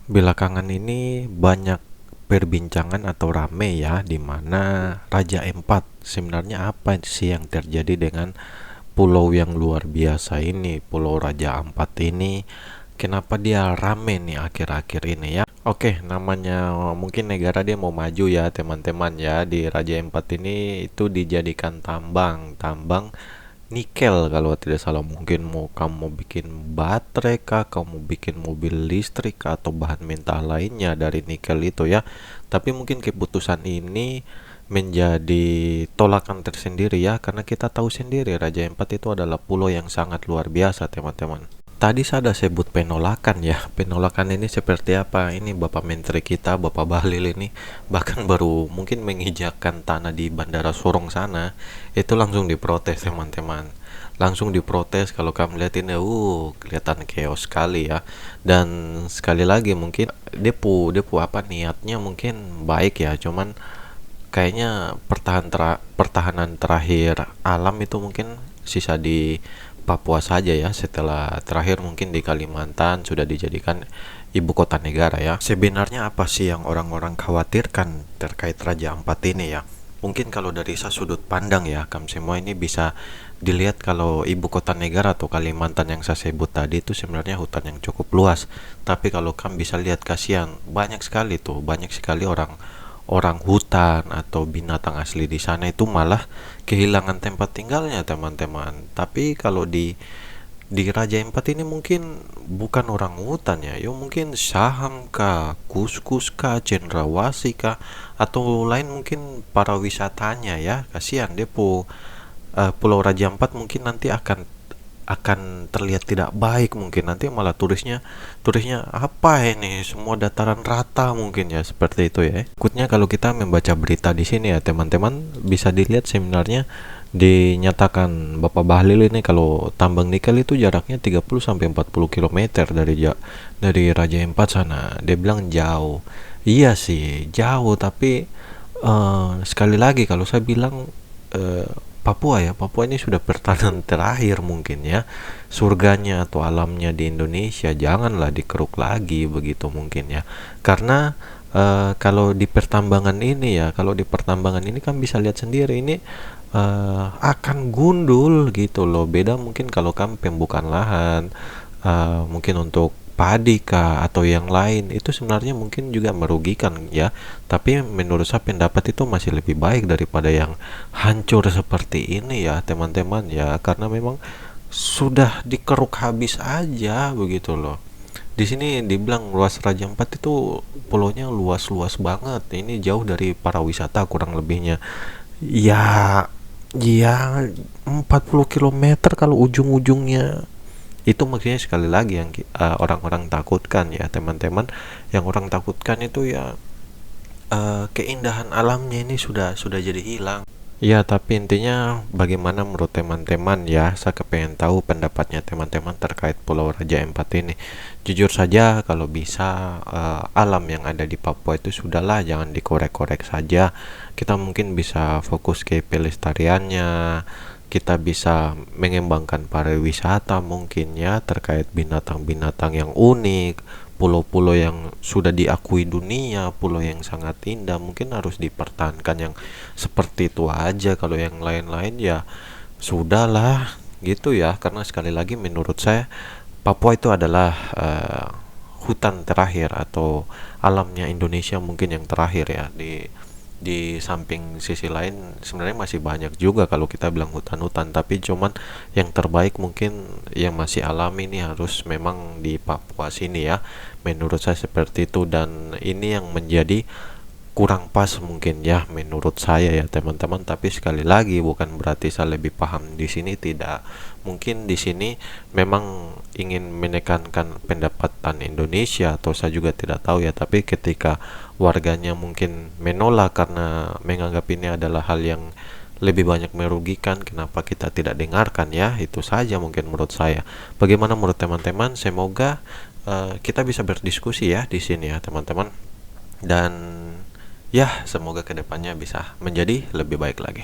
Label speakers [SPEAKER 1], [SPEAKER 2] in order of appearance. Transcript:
[SPEAKER 1] Belakangan ini banyak perbincangan atau rame ya, di mana Raja Empat sebenarnya apa sih yang terjadi dengan pulau yang luar biasa ini, Pulau Raja Ampat ini. Kenapa dia rame nih akhir-akhir ini ya? Oke, namanya mungkin negara dia mau maju ya teman-teman ya. Di Raja Empat ini itu dijadikan tambang nikel kalau tidak salah. Mungkin mau kamu mau bikin baterai kah, kamu mau bikin mobil listrik kah, atau bahan mentah lainnya dari nikel itu ya. Tapi mungkin keputusan ini menjadi tolakan tersendiri ya, karena kita tahu sendiri Raja Empat itu adalah pulau yang sangat luar biasa teman-teman. Tadi saya ada sebut penolakan ya. Penolakan ini seperti apa? Ini Bapak Menteri kita, Bapak Bahlil ini bahkan baru mungkin menginjakkan tanah di Bandara Sorong sana, itu langsung diprotes teman-teman. Langsung diprotes. Kalau kamu lihat ini, kelihatan chaos sekali ya. Dan sekali lagi mungkin depu apa niatnya mungkin baik ya, cuman kayaknya pertahanan terakhir alam itu mungkin sisa di Papua saja ya, setelah terakhir mungkin di Kalimantan sudah dijadikan ibu kota negara ya. Sebenarnya apa sih yang orang-orang khawatirkan terkait Raja Ampat ini ya? Mungkin kalau dari saya sudut pandang ya, kamu semua ini bisa dilihat kalau ibu kota negara atau Kalimantan yang saya sebut tadi itu sebenarnya hutan yang cukup luas. Tapi kalau kamu bisa lihat, kasihan banyak sekali tuh, banyak sekali orang orang hutan atau binatang asli di sana itu malah kehilangan tempat tinggalnya teman-teman. Tapi kalau di Raja Empat ini mungkin bukan orang hutan ya, yo mungkin saham kah, kuskus kah, cendrawasih kah, atau lain mungkin para wisatanya ya. Kasihan Depo. Pulau Raja Ampat mungkin nanti akan terlihat tidak baik, mungkin nanti malah turisnya apa ini, semua dataran rata mungkin ya, seperti itu ya. Takutnya kalau kita membaca berita di sini ya teman-teman, bisa dilihat sebenarnya dinyatakan Bapak Bahlil ini kalau tambang nikel itu jaraknya 30 sampai 40 km dari Raja Empat sana. Dia bilang jauh. Iya sih, jauh, tapi sekali lagi kalau saya bilang, eh, Papua ya, Papua ini sudah pertahanan terakhir mungkin ya, surganya atau alamnya di Indonesia, janganlah dikeruk lagi begitu mungkin ya. Karena kalau di pertambangan ini ya, kalau di pertambangan ini kan bisa lihat sendiri ini, akan gundul gitu loh. Beda mungkin kalau kamu pembukaan lahan, mungkin untuk padi kah atau yang lain, itu sebenarnya mungkin juga merugikan ya. Tapi menurut saya pendapat itu masih lebih baik daripada yang hancur seperti ini ya teman-teman ya, karena memang sudah dikeruk habis aja begitu loh. Di sini dibilang luas Raja Ampat itu pulaunya luas-luas banget. Ini jauh dari para wisata kurang lebihnya. Ya, ya 40 kilometer kalau ujung-ujungnya. Itu maksudnya sekali lagi yang orang-orang takutkan ya teman-teman. Yang orang takutkan itu ya, keindahan alamnya ini sudah jadi hilang. Ya, tapi intinya bagaimana menurut teman-teman ya? Saya kepengen tahu pendapatnya teman-teman terkait Pulau Raja Empat ini. Jujur saja kalau bisa, alam yang ada di Papua itu sudahlah, jangan dikorek-korek saja. Kita mungkin bisa fokus ke pelestariannya. Kita bisa mengembangkan pariwisata mungkin ya, terkait binatang-binatang yang unik, pulau-pulau yang sudah diakui dunia, pulau yang sangat indah, mungkin harus dipertahankan yang seperti itu aja. Kalau yang lain-lain ya sudahlah gitu ya, karena sekali lagi menurut saya Papua itu adalah hutan terakhir atau alamnya Indonesia mungkin yang terakhir ya. Di samping sisi lain sebenarnya masih banyak juga kalau kita bilang hutan-hutan, tapi cuman yang terbaik mungkin yang masih alami ini harus memang di Papua sini ya. Menurut saya seperti itu, dan ini yang menjadi kurang pas mungkin ya menurut saya ya teman-teman. Tapi sekali lagi bukan berarti saya lebih paham di sini, tidak. Mungkin di sini memang ingin menekankan pendapatan Indonesia atau saya juga tidak tahu ya, tapi ketika warganya mungkin menolak karena menganggap ini adalah hal yang lebih banyak merugikan, kenapa kita tidak dengarkan ya. Itu saja mungkin menurut saya. Bagaimana menurut teman-teman? Semoga kita bisa berdiskusi ya di sini ya teman-teman, dan ya semoga kedepannya bisa menjadi lebih baik lagi.